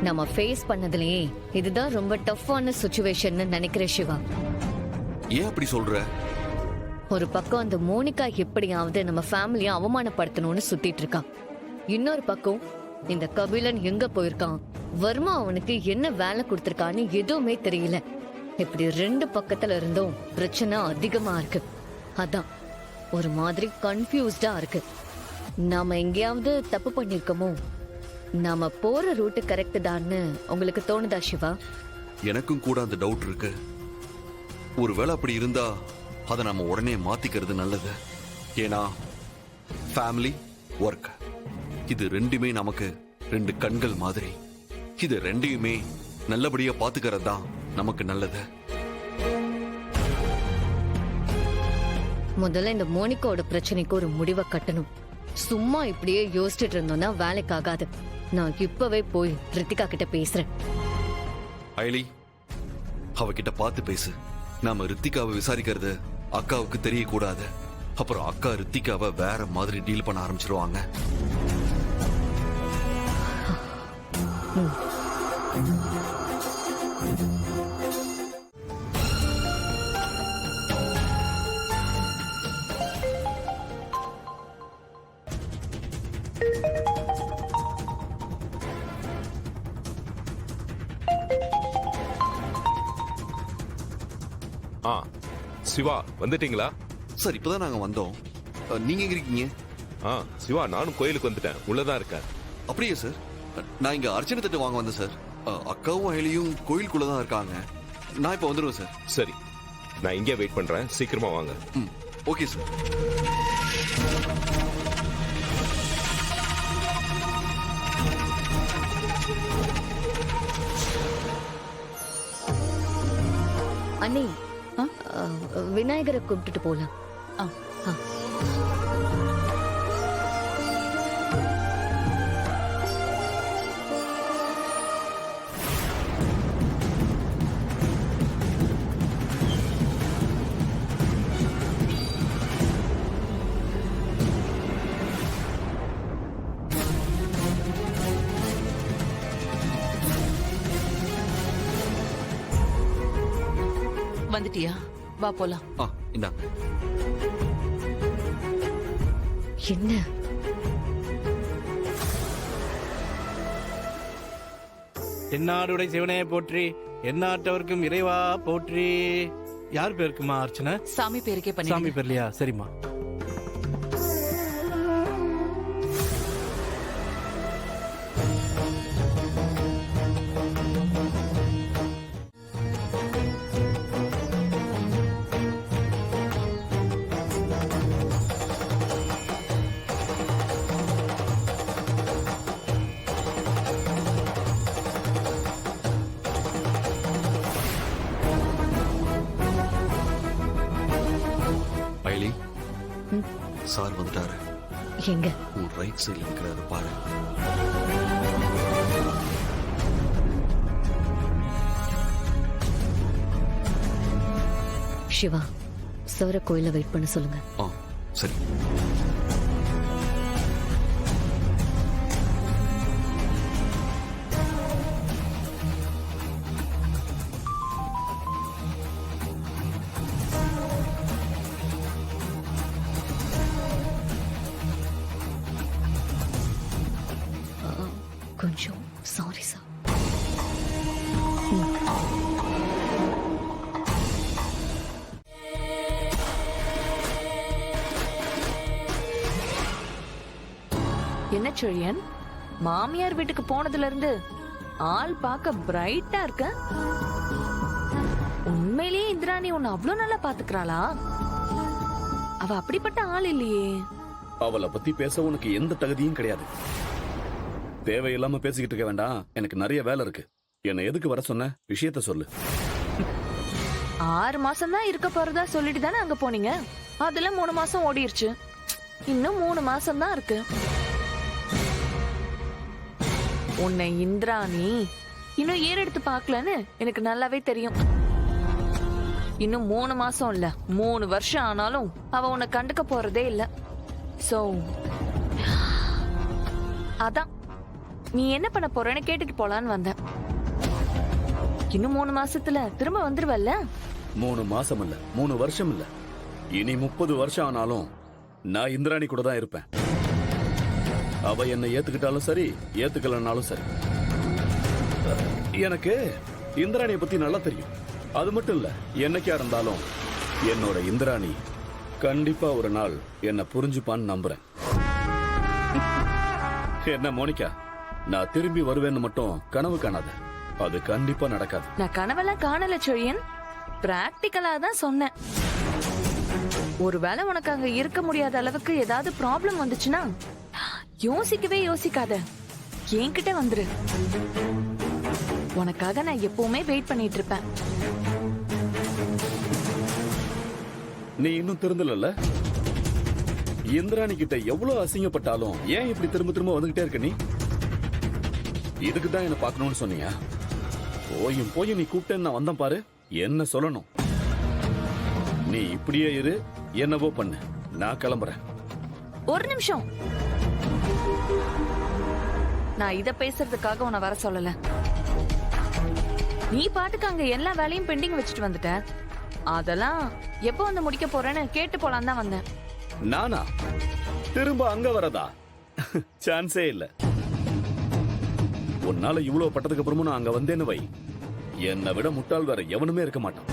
நம்ம ஃபேஸ் பண்ணதுலயே இதுதான் ரொம்ப டஃப்பான சுச்சுவேஷன் நினைக்கிறேன் சிவா. ஏன் அப்படி சொல்ற? ஒரு பக்கம் அந்த மோனிகா எப்படியாவது நம்ம ஃபேமிலியை அவமானப்படுத்தணும்னு சுத்திட்டு இருக்கான். இன்னொரு பக்கம் இந்த கபிலன் எங்க போயிருக்கான், வர்மா அவனுக்கு என்ன வேலை கொடுத்திருக்கான்னு எதுவுமே தெரியல. இப்படி ரெண்டு பக்கத்துல இருந்தும் பிரச்சனை அதிகமா இருக்கு. அதான் ஒரு மாதிரி கன்ஃபியூஸ்டா இருக்கு. நாம எங்கேயாவது தப்பு பண்ணிருக்கோமோ? நாம போற ரூட் கரெக்ட் தான்னு உங்களுக்கு தோணுதா சிவா? எனக்கும் கூட அந்த டவுட் இருக்கு. ஒருவேளை அப்படி இருந்தா அதை நம்ம உடனே மாத்திக்கிறது நல்லது. ஏன்னா ஃபேமிலி, ஒர்க் இது ரெண்டுமே நமக்கு ரெண்டு கண்கள் மாதிரி. இது ரெண்டையுமே நல்லபடியா பாத்துக்கிறது தான் நமக்கு நல்லது. முதல்ல இந்த மோனிகாவோட பிரச்சனைக்கு ஒரு முடிவை கட்டணும். சும்மா இப்படியே யோசிச்சுட்டு இருந்தோம்னா வேலைக்கு ஆகாது. நான் இப்பவே போய் ரித்திகா கிட்ட பேசுறேன். ஐலி, அவகிட்ட பார்த்து பேசு. நாம ரித்திகாவை விசாரிக்கிறது அக்காவுக்கு தெரியக்கூடாது. அப்புறம் அக்கா ரித்திகாவை வேற மாதிரி டீல் பண்ண ஆரம்பிச்சிருவாங்க. சிவா, வந்துட்டீங்களா? சார், இப்பதான் நாங்க வந்தோம். நீங்க எங்க இருக்கீங்க? சிவா, நானும் கோயிலுக்கு வந்துட்டேன், உள்ளதான் இருக்கேன். அப்படியே சார், நான் இங்க அர்ச்சனை தட்டு வாங்க வந்தேன் சார். அக்காவும் அயலியும் கோயிலுக்குள்ளதான் இருக்காங்க. நான் இப்ப வந்துடுவேன் சார். சரி, நான் இங்கே வெயிட் பண்றேன், சீக்கிரமா வாங்க. Okay sir. அண்ணி, விநாயகரை கூப்பிட்டுட்டு போலாம். வந்துட்டியா? வா போலாம். இந்தாங்க. என்ன என்னாடுடைய சிவனையை போற்றி, எந்நாட்டவர்க்கும் இறைவா போற்றி. யார் பேருக்குமா அர்ச்சனை? சாமி பேருக்கே பண்ணி. சாமி பேர்லையா? சரிம்மா. ஐலி, சார் வந்துட்டாரு. எங்க? உன் ரைட் சைடுல இருக்கிறாரு பாரு. சிவா, சவர கோயில வெயிட் பண்ண சொல்லுங்க. சரி. கொஞ்சம் சாரி சார். என்ன செழியன், மாமியார் வீட்டுக்கு போனதுல இருந்து ஆள் பார்க்க பிரைட்டா இருக்க. உண்மையிலேயே இந்திராணி உன்னை அவ்வளவு நல்லா பாத்துக்கிறாளா? அவ அப்படிப்பட்ட ஆள் இல்லையே. அவளை பத்தி பேச உனக்கு எந்த தகுதியும் கிடையாது. தேவையில்லாம பேசிக்கிட்டு இருக்க வேண்டாம். எனக்கு நிறைய வேலை இருக்கு. என்ன எதுக்கு வர சொன்ன? விஷயத்த சொல்லு. 6 மாசம் தான் இருக்க போறதா சொல்லிட்டு தானே அங்க போனீங்க. அதுல 3 மாசம் ஓடிருச்சு. இன்னும் 3 மாசம் தான் இருக்கு. உன்னை இந்திராணி இன்னும் ஏறெடுத்து பார்க்கலன்னு எனக்கு நல்லாவே தெரியும். இன்னும் 3 மாசம் இல்ல, 3 வருஷம் ஆனாலும் அவ உன்னை கண்டுக்க போறதே இல்ல. சோ அதான் நீ என்ன பண்ண போறேன்னு கேட்டுட்டு போலான்னு வந்தேன். இன்னும் 3 மாசத்துல திரும்ப வந்துருவல்ல? 3 மாசம் இல்ல, 3 வருஷம் இல்ல, இனி 30 வருஷம் ஆனாலும் நான் இந்திராணி கூட தான் இருப்பேன். அவ என்னை ஏத்துக்கிட்டாலும் சரி, ஏத்துக்கலனாலும் சரி. எனக்கு இந்திராணியை பத்தி நல்லா தெரியும். அது மட்டும் இல்ல, என்னைக்கா இருந்தாலும் என்னோட இந்திராணி கண்டிப்பா ஒரு நாள் என்ன புரிஞ்சுப்பான்னு நம்புறேன். என்ன மோனிகா, நான் திரும்பி வருவேன்னு மட்டும் கனவு காணாத. அது கண்டிப்பா நடக்காது. நான் கனவெல்லாம் காணல செழியன், பிராக்டிக்கலா தான் சொன்னேன். ஒருவேளை உனக்கு அங்க இருக்க முடியாத அளவுக்கு ஏதாவது ப்ராப்ளம் வந்துச்சுன்னா யோசிக்கவே யோசிக்காத, என்கிட்ட வந்துரு. உனக்காக நான் எப்பவுமே வெயிட் பண்ணிட்டு இருப்பேன். நீ இன்னும் திருந்தல. இந்திராணி கிட்ட எவ்வளவு அசிங்கப்பட்டாலும் ஏன் இப்படி திரும்ப திரும்ப வந்துகிட்டே இருக்க? நீ இதுக்கு தான் என்ன பார்க்கணும்னு சொன்னியா? போய் நீ கூப்பிட்டேன்னு நான் வந்தேன் பாரு. என்ன சொல்லணும்? நீ இப்படியே இரு, என்னவோ பண்ணு, நான் கிளம்புறேன். ஒரு நிமிஷம், நான் இத பேசுறதுக்காக உன்னை வர சொல்லல. நீ பாட்டுக்கு அங்க எல்லா வேலையும் பெண்டிங் வச்சுட்டு வந்துட்ட. அதெல்லாம் எப்போ வந்து முடிக்க போறேன்னு கேட்டு போலான்னு தான் வந்தேன். நானா திரும்ப அங்க வரதா? சான்ஸே இல்ல. உன்னால இவ்வளவு பட்டதுக்கு அப்புறமும் நான் அங்க வந்தேன்னு வை, என்னை விட முட்டாள் வேற எவனுமே இருக்க மாட்டான்.